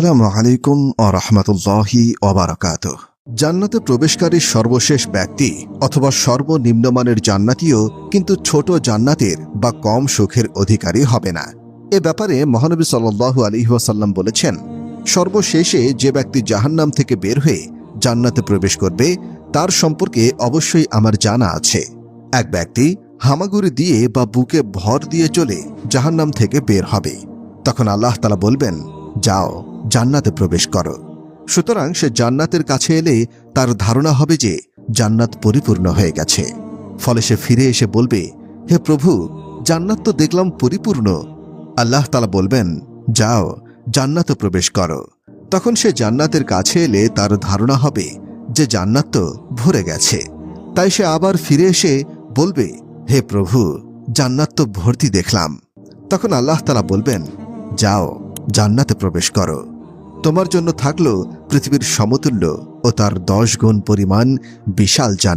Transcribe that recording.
আসসালামু আলাইকুম ওয়া রাহমাতুল্লাহি ওয়া বারাকাতুহু। জান্নাতে প্রবেশকারী সর্বশেষ ব্যক্তি অথবা সর্বনিম্নমানের জান্নাতীও কিন্তু ছোট জান্নাতের বা কম সুখের অধিকারী হবে না। এ ব্যাপারে মহানবী সাল্লাল্লাহু আলাইহি ওয়াসাল্লাম বলেছেন, সর্বশেষে যে ব্যক্তি জাহান্নাম থেকে বের হয়ে জান্নাতে প্রবেশ করবে তার সম্পর্কে অবশ্যই আমার জানা আছে। এক ব্যক্তি হামাগুড়ি দিয়ে বা বুকে ভর দিয়ে চলে জাহান্নাম থেকে বের হবে। তখন আল্লাহ তাআলা বলবেন, যাও জান্নাতে প্রবেশ করো। সুতরাং সে জান্নাতের কাছে এলে তার ধারণা হবে যে জান্নাত পরিপূর্ণ হয়ে গেছে। ফলে সে ফিরে এসে বলবে, হে প্রভু, জান্নাত তো দেখলাম পরিপূর্ণ। আল্লাহ তাআলা বলবেন, যাও জান্নাতে প্রবেশ করো। তখন সে জান্নাতের কাছে এলে তার ধারণা হবে যে জান্নাত তো ভরে গেছে। তাই সে আবার ফিরে এসে বলবে, হে প্রভু, জান্নাত তো ভর্তি দেখলাম। তখন আল্লাহ তাআলা বলবেন, যাও জান্নাতে প্রবেশ করো। তোমার জন্য থাকলো পৃথিবীর সমতুল্য ও তার 10 গুণ পরিমাণ বিশাল জান্নাত।